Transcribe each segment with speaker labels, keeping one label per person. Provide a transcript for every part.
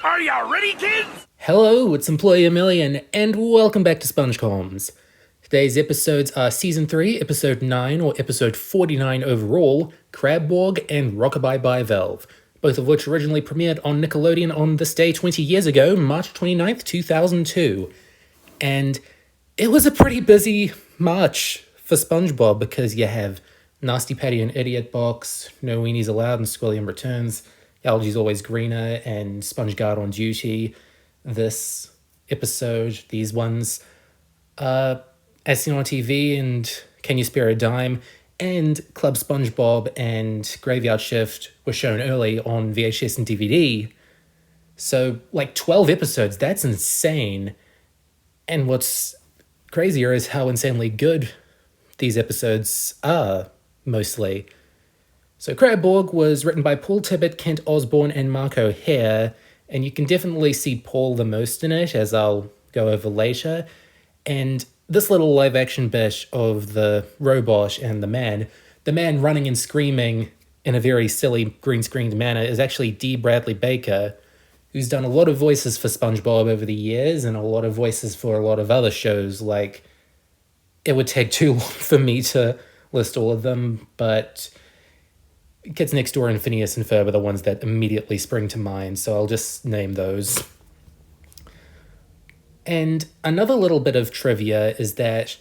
Speaker 1: Are you ready, kids?
Speaker 2: Hello, it's Employee a Million, and welcome back to SpongeComs. Today's episodes are Season 3, Episode 9, or Episode 49 overall, Krab, Borg, and Rockabye Bivalve, both of which originally premiered on Nickelodeon on this day 20 years ago, March 29th, 2002. And it was a pretty busy March for SpongeBob because you have Nasty Patty and Idiot Box, No Weenies Allowed, and Squilliam Returns, Algae's Always Greener, and SpongeGuard on Duty. This episode, these ones, As Seen on TV and Can You Spare a Dime, and Club SpongeBob and Graveyard Shift were shown early on VHS and DVD. So, like 12 episodes, that's insane. And what's crazier is how insanely good these episodes are, mostly. So Krab Borg was written by Paul Tibbett, Kent Osborne, and Mark O'Hare, and you can definitely see Paul the most in it, as I'll go over later. And this little live-action bit of the robot and the man running and screaming in a very silly green-screened manner is actually D. Bradley Baker, who's done a lot of voices for SpongeBob over the years and a lot of voices for a lot of other shows. Like, it would take too long for me to list all of them, but Kids Next Door and Phineas and Ferb are the ones that immediately spring to mind, so I'll just name those. And another little bit of trivia is that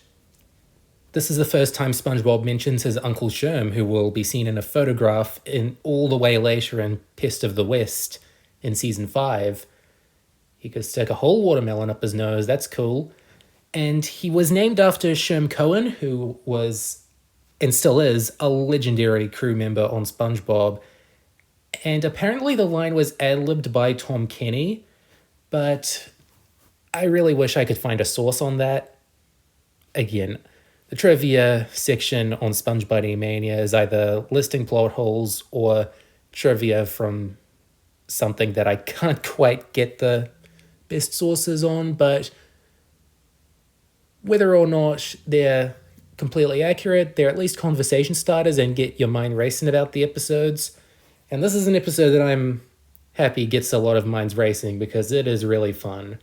Speaker 2: this is the first time SpongeBob mentions his Uncle Sherm, who will be seen in a photograph in all the way later in Pest of the West in Season 5. He could stick a whole watermelon up his nose, that's cool. And he was named after Sherm Cohen, who was, and still is, a legendary crew member on SpongeBob. And apparently the line was ad-libbed by Tom Kenny, but I really wish I could find a source on that. Again, the trivia section on SpongeBob Mania is either listing plot holes or trivia from something that I can't quite get the best sources on, but whether or not they're completely accurate, they're at least conversation starters and get your mind racing about the episodes. And this is an episode that I'm happy gets a lot of minds racing because it is really fun.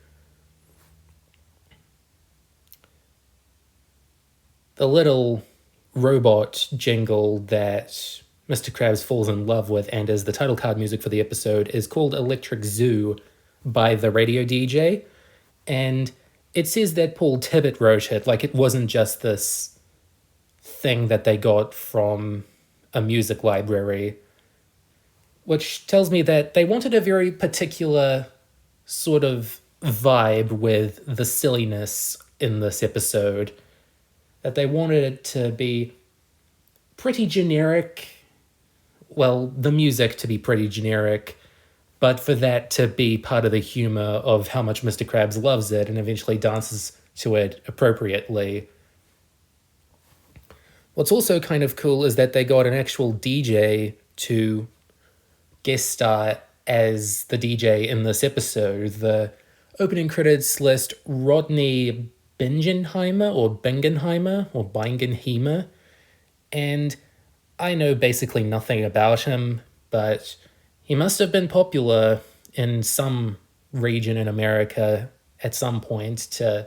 Speaker 2: The little robot jingle that Mr. Krabs falls in love with and is the title card music for the episode is called Electric Zoo by the radio DJ. And it says that Paul Tibbett wrote it, like it wasn't just this thing that they got from a music library, which tells me that they wanted a very particular sort of vibe with the silliness in this episode, that they wanted it to be pretty generic, well, the music to be pretty generic, but for that to be part of the humor of how much Mr. Krabs loves it and eventually dances to it appropriately. What's also kind of cool is that they got an actual DJ to guest star as the DJ in this episode. The opening credits list Rodney Bingenheimer or Bingenheimer, and I know basically nothing about him, but he must have been popular in some region in America at some point to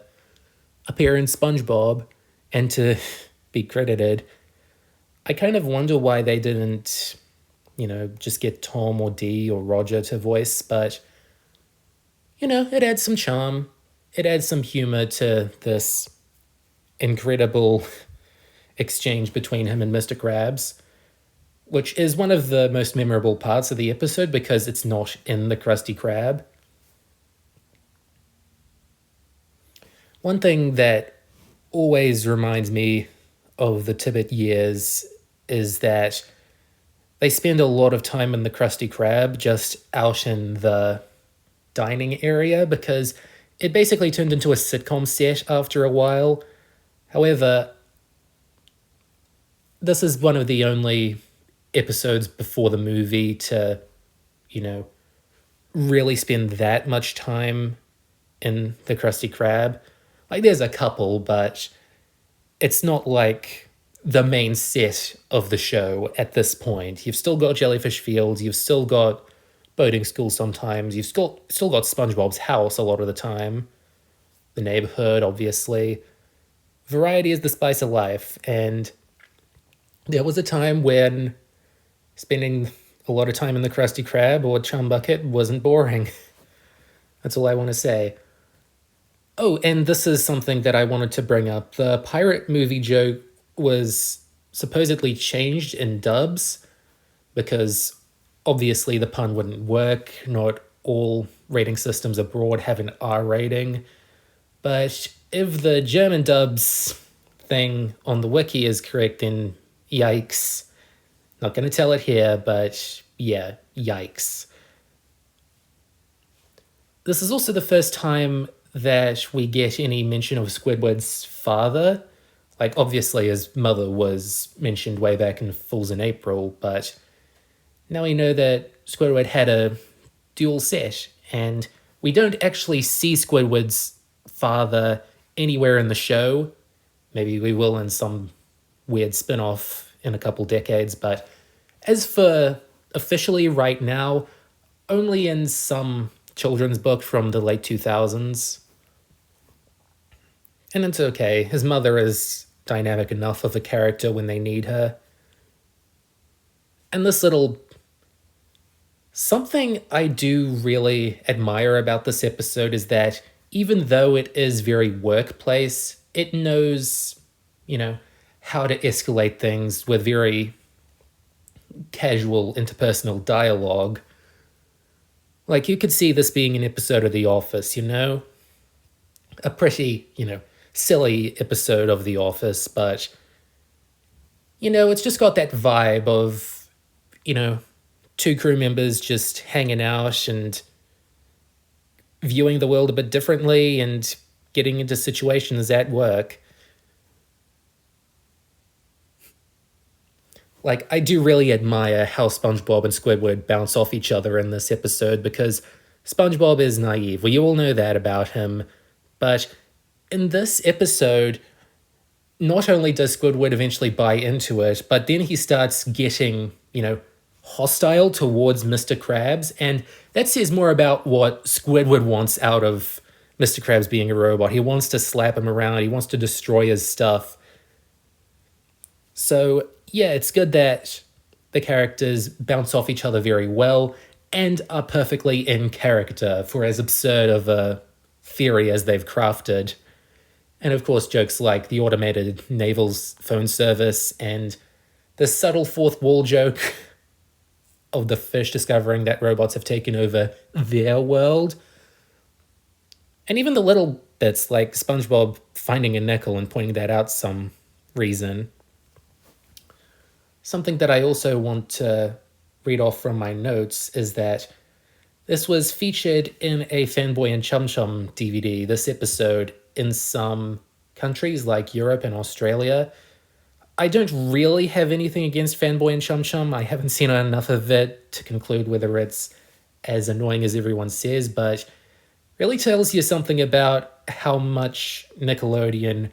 Speaker 2: appear in SpongeBob and to be credited. I kind of wonder why they didn't, just get Tom or Dee or Roger to voice, but, it adds some charm. It adds some humor to this incredible exchange between him and Mr. Krabs, which is one of the most memorable parts of the episode because it's not in the Krusty Krab. One thing that always reminds me of the Tibbett years is that they spend a lot of time in the Krusty Krab just out in the dining area because it basically turned into a sitcom set after a while. However, this is one of the only episodes before the movie to, really spend that much time in the Krusty Krab. Like, there's a couple, but it's not like the main set of the show at this point. You've still got Jellyfish Fields, you've still got boating school sometimes. You've still got SpongeBob's house a lot of the time. The neighborhood, obviously. Variety is the spice of life, and there was a time when spending a lot of time in the Krusty Krab or Chum Bucket wasn't boring. That's all I want to say. Oh, and this is something that I wanted to bring up. The pirate movie joke was supposedly changed in dubs because obviously the pun wouldn't work. Not all rating systems abroad have an R rating. But if the German dubs thing on the wiki is correct, then yikes. Not going to tell it here, but yeah, yikes. This is also the first time that we get any mention of Squidward's father. Like, obviously, his mother was mentioned way back in Fools in April, but now we know that Squidward had a dual set, and we don't actually see Squidward's father anywhere in the show. Maybe we will in some weird spin-off in a couple decades, but as for officially right now, only in some children's book from the late 2000s. And it's okay. His mother is dynamic enough of a character when they need her. And this little... Something I do really admire about this episode is that even though it is very workplace, it knows, how to escalate things with very casual interpersonal dialogue. Like, you could see this being an episode of The Office, A pretty, silly episode of The Office, but, it's just got that vibe of, two crew members just hanging out and viewing the world a bit differently and getting into situations at work. Like, I do really admire how SpongeBob and Squidward bounce off each other in this episode because SpongeBob is naive. Well, you all know that about him. But in this episode, not only does Squidward eventually buy into it, but then he starts getting, hostile towards Mr. Krabs. And that says more about what Squidward wants out of Mr. Krabs being a robot. He wants to slap him around. He wants to destroy his stuff. So, yeah, it's good that the characters bounce off each other very well and are perfectly in character for as absurd of a theory as they've crafted. And of course, jokes like the automated naval's phone service and the subtle fourth wall joke of the fish discovering that robots have taken over their world. And even the little bits like SpongeBob finding a nickel and pointing that out some reason. Something that I also want to read off from my notes is that this was featured in a Fanboy and Chum Chum DVD, this episode, in some countries like Europe and Australia. I don't really have anything against Fanboy and Chum Chum. I haven't seen enough of it to conclude whether it's as annoying as everyone says, but really tells you something about how much Nickelodeon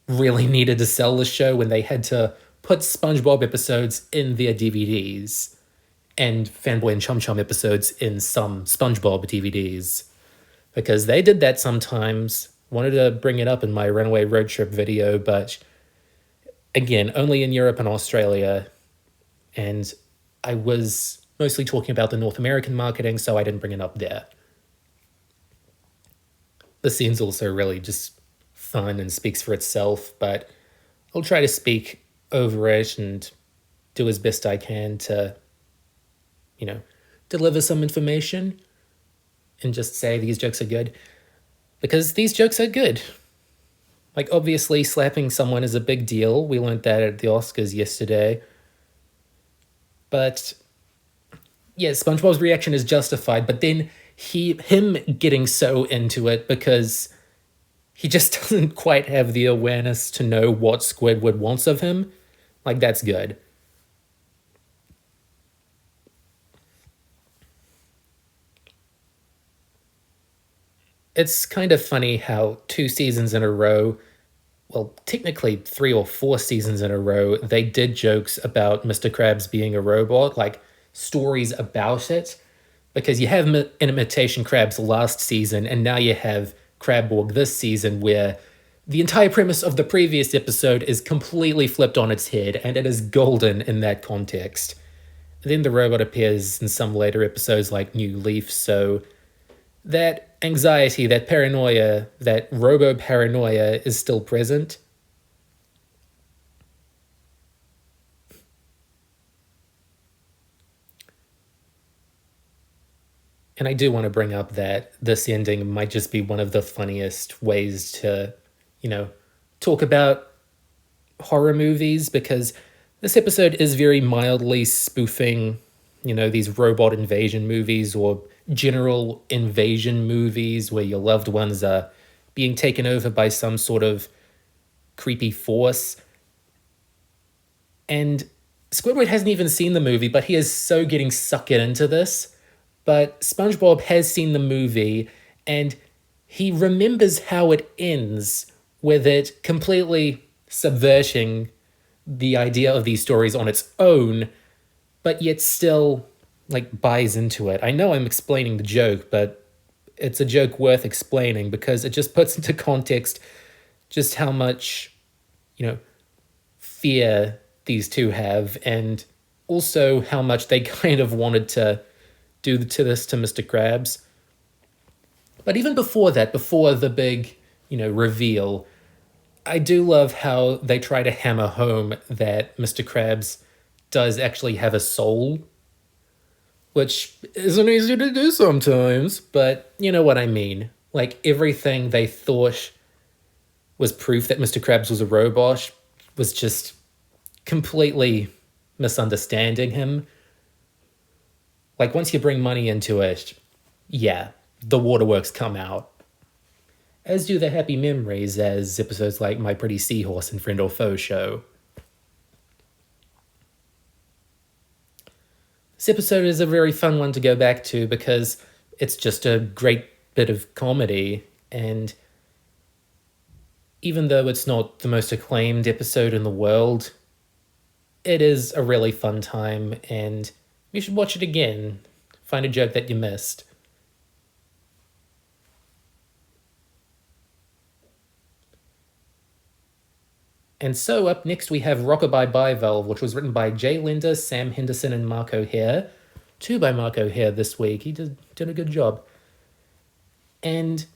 Speaker 2: really needed to sell the show when they had to put SpongeBob episodes in their DVDs and Fanboy and Chum Chum episodes in some SpongeBob DVDs. Because they did that sometimes. Wanted to bring it up in my Runaway Road Trip video, but again, only in Europe and Australia. And I was mostly talking about the North American marketing, so I didn't bring it up there. The scene's also really just fun and speaks for itself, but I'll try to speak over it and do as best I can to, deliver some information and just say these jokes are good. Because these jokes are good. Like, obviously, slapping someone is a big deal. We learned that at the Oscars yesterday. But, yeah, SpongeBob's reaction is justified, but then him getting so into it because he just doesn't quite have the awareness to know what Squidward wants of him. Like, that's good. It's kind of funny how 2 seasons in a row, well, technically 3 or 4 seasons in a row, they did jokes about Mr. Krabs being a robot, like stories about it. Because you have imitation crabs last season, and now you have Crabborg this season, where the entire premise of the previous episode is completely flipped on its head, and it is golden in that context. Then the robot appears in some later episodes like New Leaf, so that anxiety, that paranoia, that robo-paranoia is still present. And I do want to bring up that this ending might just be one of the funniest ways to, you know, talk about horror movies, because this episode is very mildly spoofing, these robot invasion movies or general invasion movies where your loved ones are being taken over by some sort of creepy force. And Squidward hasn't even seen the movie, but he is so getting sucked into this. But SpongeBob has seen the movie, and he remembers how it ends, with it completely subverting the idea of these stories on its own, but yet still buys into it. I know I'm explaining the joke, but it's a joke worth explaining because it just puts into context just how much, fear these two have, and also how much they kind of wanted to do to this to Mr. Krabs. But even before that, before the big, reveal, I do love how they try to hammer home that Mr. Krabs does actually have a soul, which isn't easy to do sometimes, but you know what I mean. Everything they thought was proof that Mr. Krabs was a robot was just completely misunderstanding him. Once you bring money into it, yeah, the waterworks come out. As do the happy memories, as episodes like My Pretty Seahorse and Friend or Foe show. This episode is a very fun one to go back to because it's just a great bit of comedy, and even though it's not the most acclaimed episode in the world, it is a really fun time, and you should watch it again. Find a joke that you missed. And so up next we have Rockabye Bivalve, which was written by Jay Linder, Sam Henderson, and Mark O'Hare. Two by Mark O'Hare this week. He did a good job. And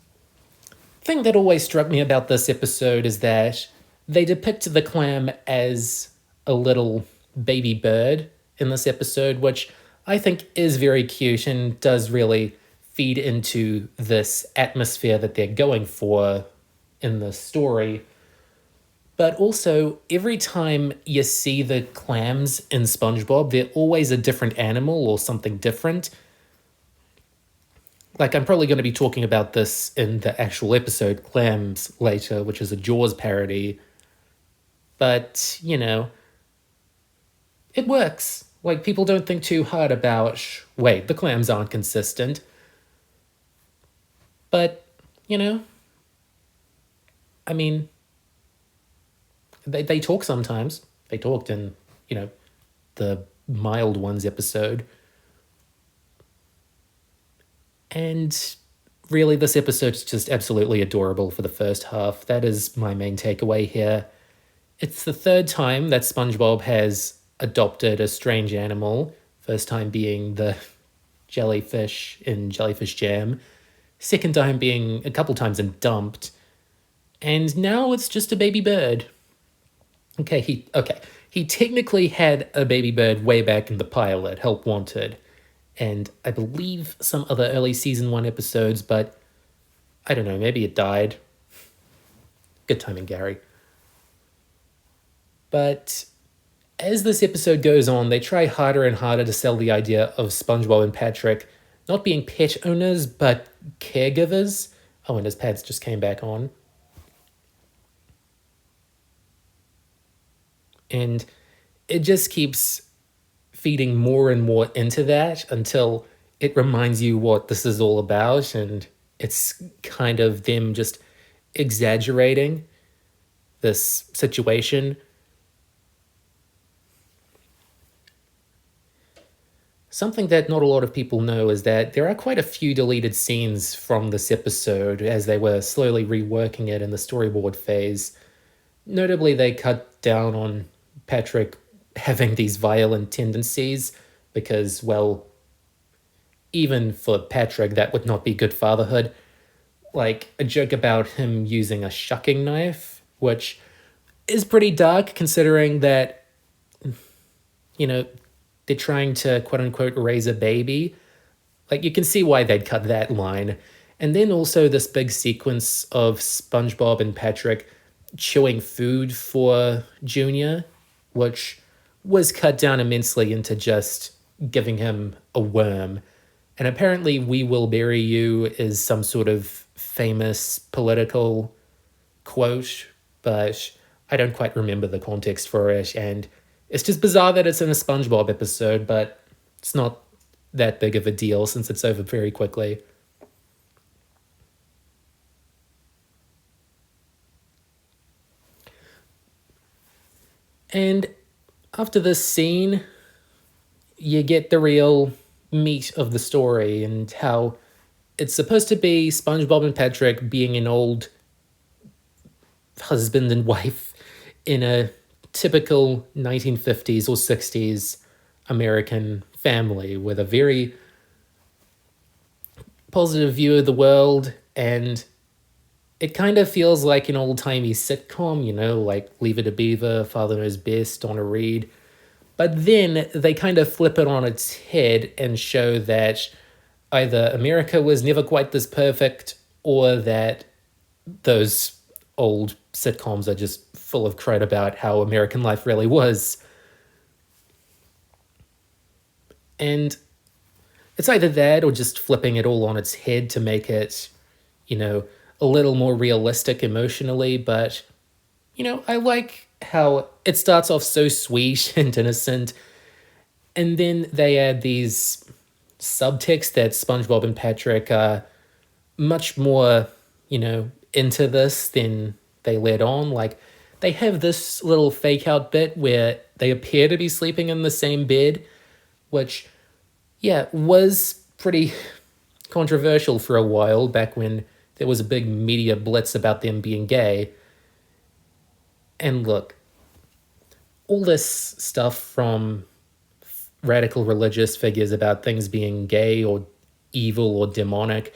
Speaker 2: the thing that always struck me about this episode is that they depict the clam as a little baby bird in this episode, which I think is very cute and does really feed into this atmosphere that they're going for in the story. But also, every time you see the clams in SpongeBob, they're always a different animal or something different. I'm probably going to be talking about this in the actual episode Clams later, which is a Jaws parody. But, it works. People don't think too hard about, wait, the clams aren't consistent. But, I mean, they talk sometimes. They talked in, the Mild Ones episode. And really, this episode is just absolutely adorable for the first half. That is my main takeaway here. It's the third time that SpongeBob has adopted a strange animal. First time being the jellyfish in Jellyfish Jam. Second time being a couple times in Dumped. And now it's just a baby bird. He technically had a baby bird way back in the pilot, Help Wanted, and I believe some other early season 1 episodes, but I don't know, maybe it died. Good timing, Gary. But as this episode goes on, they try harder and harder to sell the idea of SpongeBob and Patrick not being pet owners, but caregivers. Oh, and his pads just came back on. And it just keeps feeding more and more into that until it reminds you what this is all about, and it's kind of them just exaggerating this situation. Something that not a lot of people know is that there are quite a few deleted scenes from this episode as they were slowly reworking it in the storyboard phase. Notably, they cut down on Patrick having these violent tendencies because, well, even for Patrick, that would not be good fatherhood. Like a joke about him using a shucking knife, which is pretty dark considering that, you know, they're trying to quote unquote raise a baby. Like you can see why they'd cut that line. And then also this big sequence of SpongeBob and Patrick chewing food for Junior, which was cut down immensely into just giving him a worm. And apparently, "We will bury you" is some sort of famous political quote, but I don't quite remember the context for it. And it's just bizarre that it's in a SpongeBob episode, but it's not that big of a deal since it's over very quickly. And after this scene, you get the real meat of the story and how it's supposed to be SpongeBob and Patrick being an old husband and wife in a typical 1950s or 60s American family with a very positive view of the world, and it kind of feels like an old-timey sitcom, like Leave It to Beaver, Father Knows Best, Donna Reed. But then they kind of flip it on its head and show that either America was never quite this perfect or that those old sitcoms are just full of crud about how American life really was. And it's either that or just flipping it all on its head to make it, a little more realistic emotionally. But, I like how it starts off so sweet and innocent, and then they add these subtext that SpongeBob and Patrick are much more, into this than they let on. Like, they have this little fake out bit where they appear to be sleeping in the same bed, which, yeah, was pretty controversial for a while back when there was a big media blitz about them being gay. And look, all this stuff from radical religious figures about things being gay or evil or demonic,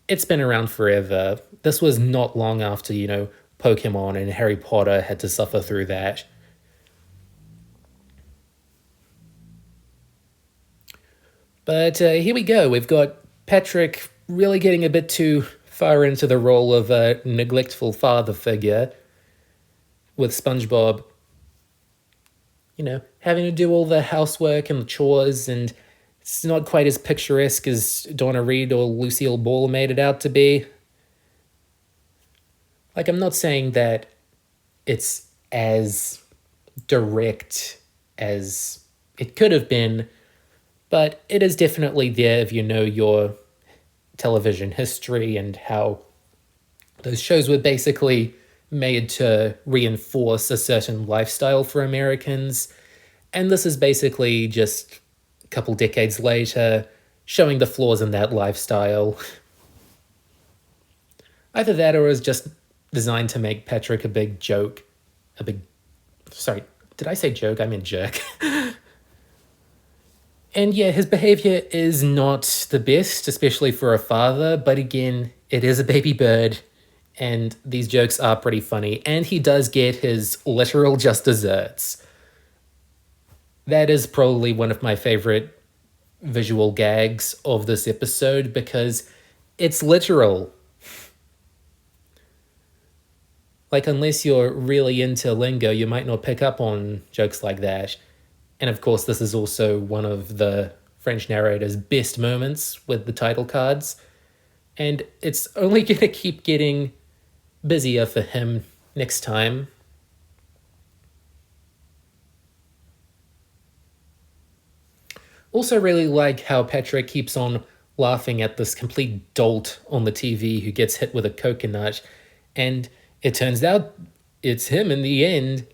Speaker 2: it's been around forever. This was not long after, Pokemon and Harry Potter had to suffer through that. But here we go. We've got Patrick really getting a bit too far into the role of a neglectful father figure, with SpongeBob, having to do all the housework and the chores, and it's not quite as picturesque as Donna Reed or Lucille Ball made it out to be. Like, I'm not saying that it's as direct as it could have been, but it is definitely there if you know your television history and how those shows were basically made to reinforce a certain lifestyle for Americans. And this is basically just a couple decades later showing the flaws in that lifestyle. Either that or it was just designed to make Patrick a big joke. Sorry, did I say joke? I meant jerk. And yeah, his behavior is not the best, especially for a father, but again, it is a baby bird, and these jokes are pretty funny, and he does get his literal just desserts. That is probably one of my favorite visual gags of this episode because it's literal. Like, unless you're really into lingo, you might not pick up on jokes like that. And of course, this is also one of the French narrator's best moments with the title cards. And it's only going to keep getting busier for him next time. Also really like how Patrick keeps on laughing at this complete dolt on the TV who gets hit with a coconut. And it turns out it's him in the end.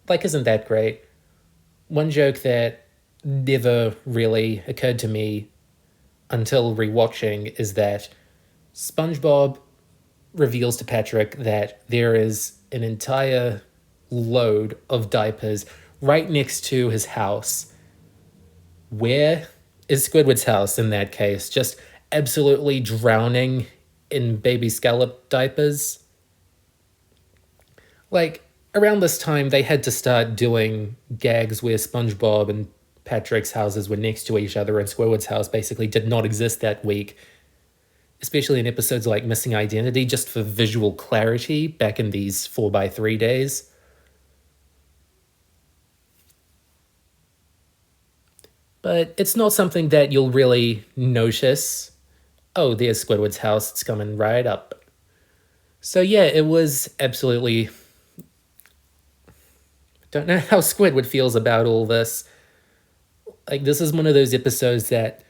Speaker 2: Like, isn't that great? One joke that never really occurred to me until rewatching is that SpongeBob reveals to Patrick that there is an entire load of diapers right next to his house. Where is Squidward's house in that case? Just absolutely drowning in baby scallop diapers? Like, around this time, they had to start doing gags where SpongeBob and Patrick's houses were next to each other and Squidward's house basically did not exist that week, especially in episodes like Missing Identity, just for visual clarity back in these 4x3 days. But it's not something that you'll really notice. Oh, there's Squidward's house, it's coming right up. So yeah, it was absolutely... Don't know how Squidward feels about all this. Like, this is one of those episodes that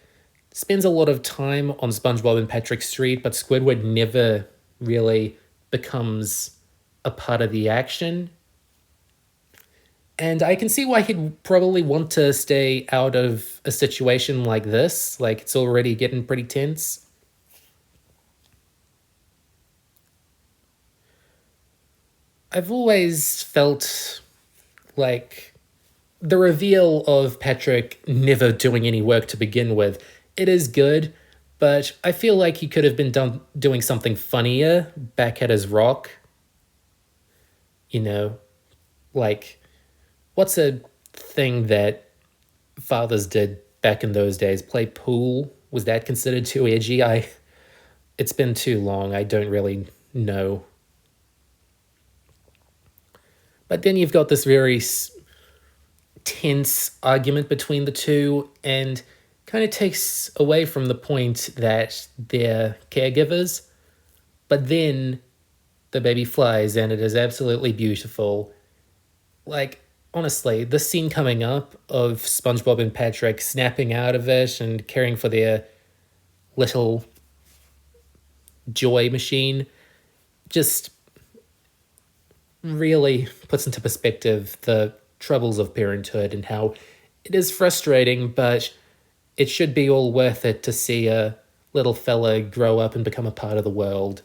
Speaker 2: spends a lot of time on SpongeBob and Patrick Street, but Squidward never really becomes a part of the action. And I can see why he'd probably want to stay out of a situation like this. Like, it's already getting pretty tense. I've always felt like the reveal of Patrick never doing any work to begin with, it is good, but I feel like he could have been doing something funnier back at his rock. You know, like, what's a thing that fathers did back in those days? Play pool? Was that considered too edgy? It's been too long. I don't really know. But then you've got this very tense argument between the two, and kind of takes away from the point that they're caregivers. But then the baby flies, and it is absolutely beautiful. Like, honestly, the scene coming up of SpongeBob and Patrick snapping out of it and caring for their little joy machine just really puts into perspective the troubles of parenthood and how it is frustrating, but it should be all worth it to see a little fella grow up and become a part of the world.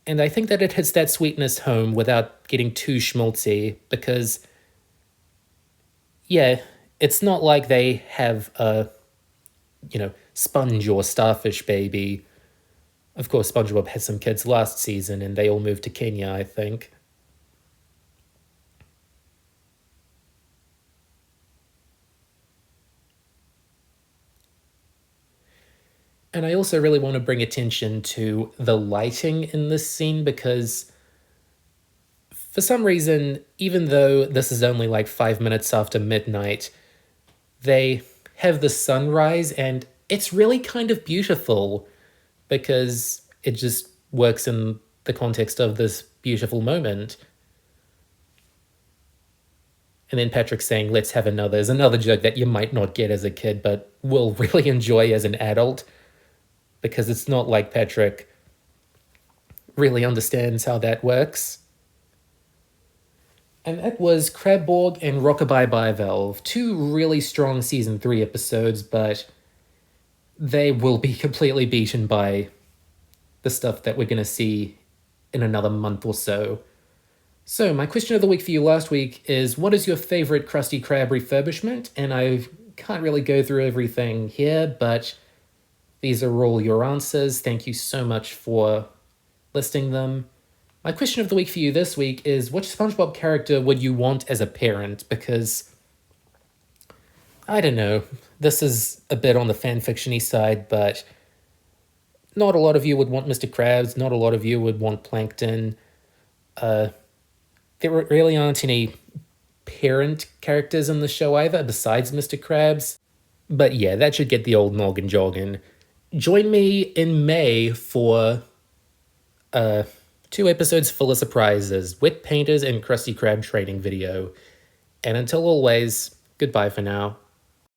Speaker 2: And I think that it hits that sweetness home without getting too schmaltzy, because, yeah, it's not like they have a, sponge or starfish baby. Of course, SpongeBob had some kids last season, and they all moved to Kenya, I think. And I also really want to bring attention to the lighting in this scene, because for some reason, even though this is only like 5 minutes after midnight, they have the sunrise, and it's really kind of beautiful because it just works in the context of this beautiful moment. And then Patrick saying, let's have another, is another joke that you might not get as a kid, but will really enjoy as an adult, because it's not like Patrick really understands how that works. And that was Krab, Borg and Rockabye Bivalve, two really strong Season 3 episodes, but they will be completely beaten by the stuff that we're going to see in another month or so. So, my question of the week for you last week is, what is your favorite Krusty Krab refurbishment? And I can't really go through everything here, but these are all your answers. Thank you so much for listing them. My question of the week for you this week is, which SpongeBob character would you want as a parent? Because, I don't know, this is a bit on the fanfiction-y side, but not a lot of you would want Mr. Krabs, not a lot of you would want Plankton. There really aren't any parent characters in the show either, besides Mr. Krabs. But yeah, that should get the old noggin jogging. Join me in May for 2 episodes full of surprises, Wet Painters and Krusty Krab training video. And until always, goodbye for now.